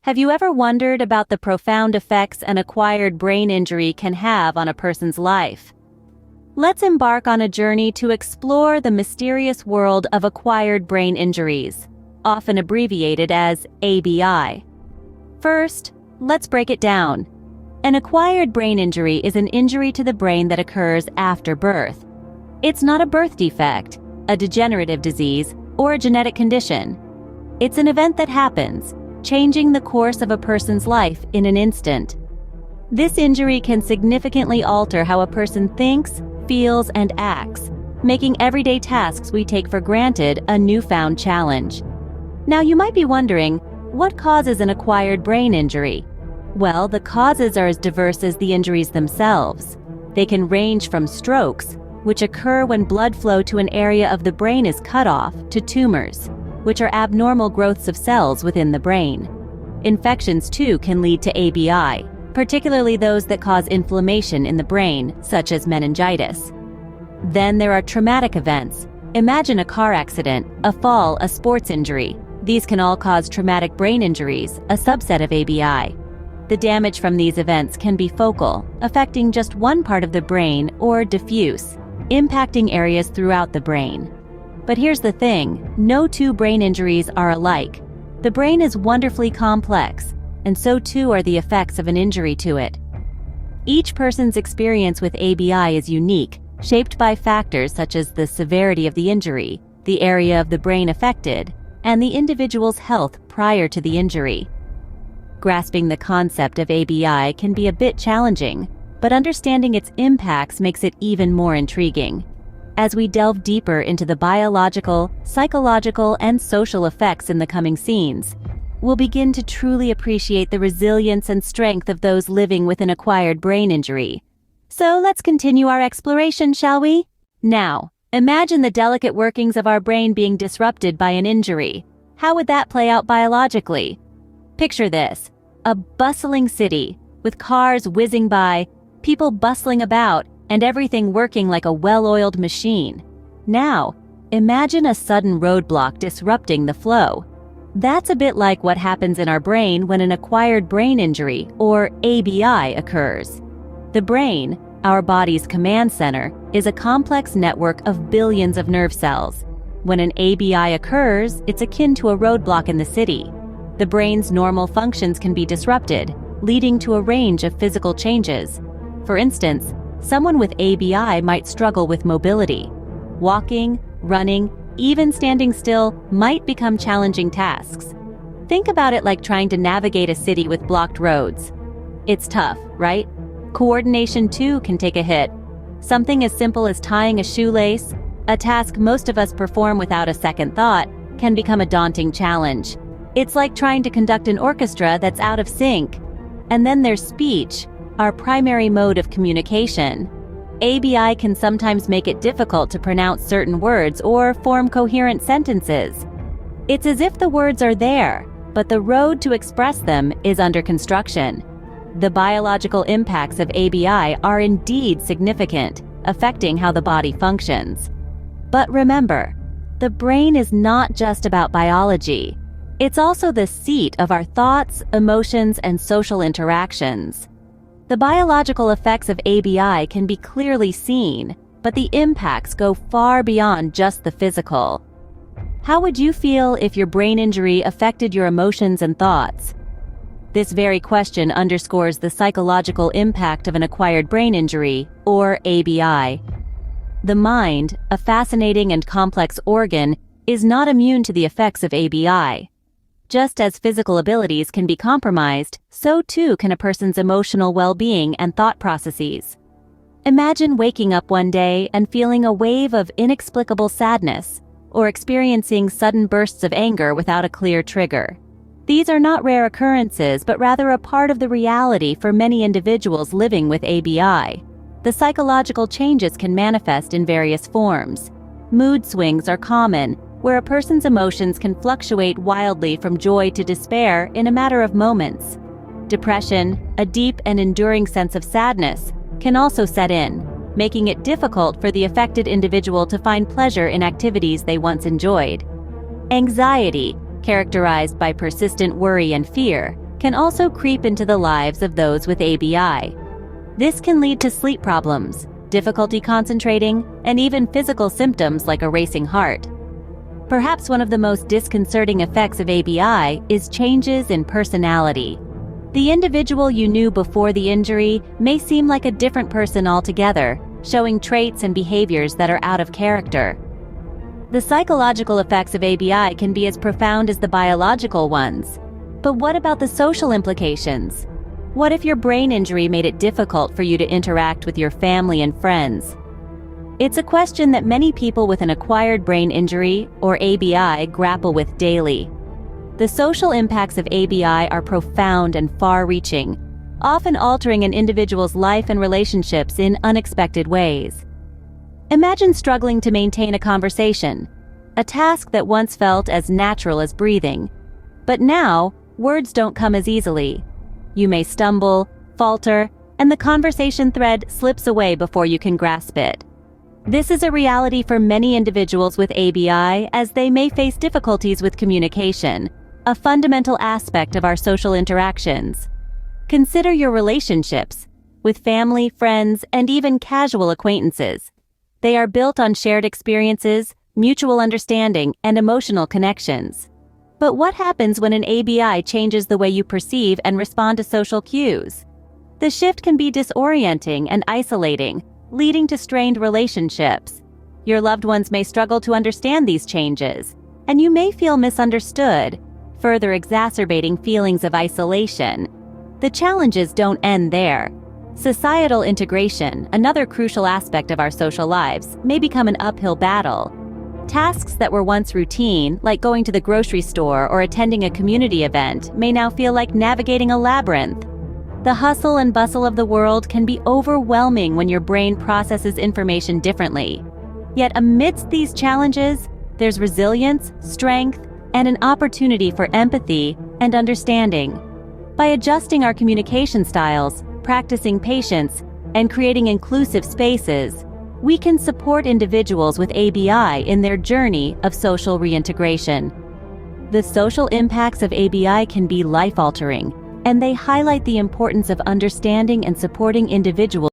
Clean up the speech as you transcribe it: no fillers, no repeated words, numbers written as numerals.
Have you ever wondered about the profound effects an acquired brain injury can have on a person's life? Let's embark on a journey to explore the mysterious world of acquired brain injuries, often abbreviated as ABI. First, let's break it down. An acquired brain injury is an injury to the brain that occurs after birth. It's not a birth defect, a degenerative disease, or a genetic condition. It's an event that happens, changing the course of a person's life in an instant. This injury can significantly alter how a person thinks, feels, and acts, making everyday tasks we take for granted a newfound challenge. Now you might be wondering, what causes an acquired brain injury? Well, the causes are as diverse as the injuries themselves. They can range from strokes, which occur when blood flow to an area of the brain is cut off, to tumors, which are abnormal growths of cells within the brain. Infections too can lead to ABI, particularly those that cause inflammation in the brain, such as meningitis. Then there are traumatic events. Imagine a car accident, a fall, a sports injury. These can all cause traumatic brain injuries, a subset of ABI. The damage from these events can be focal, affecting just one part of the brain, or diffuse, impacting areas throughout the brain. But here's the thing, no two brain injuries are alike. The brain is wonderfully complex, and so too are the effects of an injury to it. Each person's experience with ABI is unique, shaped by factors such as the severity of the injury, the area of the brain affected, and the individual's health prior to the injury. Grasping the concept of ABI can be a bit challenging, but understanding its impacts makes it even more intriguing. As we delve deeper into the biological, psychological, and social effects in the coming scenes, we'll begin to truly appreciate the resilience and strength of those living with an acquired brain injury. So let's continue our exploration, shall we? Now, imagine the delicate workings of our brain being disrupted by an injury. How would that play out biologically? Picture this, a bustling city, with cars whizzing by, people bustling about, and everything working like a well-oiled machine. Now, imagine a sudden roadblock disrupting the flow. That's a bit like what happens in our brain when an acquired brain injury, or ABI, occurs. The brain, our body's command center, is a complex network of billions of nerve cells. When an ABI occurs, it's akin to a roadblock in the city. The brain's normal functions can be disrupted, leading to a range of physical changes. For instance, someone with ABI might struggle with mobility. Walking, running, even standing still might become challenging tasks. Think about it like trying to navigate a city with blocked roads. It's tough, right? Coordination too can take a hit. Something as simple as tying a shoelace, a task most of us perform without a second thought, can become a daunting challenge. It's like trying to conduct an orchestra that's out of sync. And then there's speech, our primary mode of communication. ABI can sometimes make it difficult to pronounce certain words or form coherent sentences. It's as if the words are there, but the road to express them is under construction. The biological impacts of ABI are indeed significant, affecting how the body functions. But remember, the brain is not just about biology. It's also the seat of our thoughts, emotions, and social interactions. The biological effects of ABI can be clearly seen, but the impacts go far beyond just the physical. How would you feel if your brain injury affected your emotions and thoughts? This very question underscores the psychological impact of an acquired brain injury, or ABI. The mind, a fascinating and complex organ, is not immune to the effects of ABI. Just as physical abilities can be compromised, so too can a person's emotional well-being and thought processes. Imagine waking up one day and feeling a wave of inexplicable sadness, or experiencing sudden bursts of anger without a clear trigger. These are not rare occurrences, but rather a part of the reality for many individuals living with ABI. The psychological changes can manifest in various forms. Mood swings are common, where a person's emotions can fluctuate wildly from joy to despair in a matter of moments. Depression, a deep and enduring sense of sadness, can also set in, making it difficult for the affected individual to find pleasure in activities they once enjoyed. Anxiety, characterized by persistent worry and fear, can also creep into the lives of those with ABI. This can lead to sleep problems, difficulty concentrating, and even physical symptoms like a racing heart. Perhaps one of the most disconcerting effects of ABI is changes in personality. The individual you knew before the injury may seem like a different person altogether, showing traits and behaviors that are out of character. The psychological effects of ABI can be as profound as the biological ones. But what about the social implications? What if your brain injury made it difficult for you to interact with your family and friends? It's a question that many people with an acquired brain injury, or ABI, grapple with daily. The social impacts of ABI are profound and far-reaching, often altering an individual's life and relationships in unexpected ways. Imagine struggling to maintain a conversation, a task that once felt as natural as breathing. But now, words don't come as easily. You may stumble, falter, and the conversation thread slips away before you can grasp it. This is a reality for many individuals with ABI, as they may face difficulties with communication, a fundamental aspect of our social interactions. Consider your relationships with family, friends, and even casual acquaintances. They are built on shared experiences, mutual understanding, and emotional connections. But what happens when an ABI changes the way you perceive and respond to social cues? The shift can be disorienting and isolating, leading to strained relationships. Your loved ones may struggle to understand these changes, and you may feel misunderstood, further exacerbating feelings of isolation. The challenges don't end there. Societal integration, another crucial aspect of our social lives, may become an uphill battle. Tasks that were once routine, like going to the grocery store or attending a community event, may now feel like navigating a labyrinth. The hustle and bustle of the world can be overwhelming when your brain processes information differently. Yet amidst these challenges, there's resilience, strength, and an opportunity for empathy and understanding. By adjusting our communication styles, practicing patience, and creating inclusive spaces, we can support individuals with ABI in their journey of social reintegration. The social impacts of ABI can be life-altering, and they highlight the importance of understanding and supporting individuals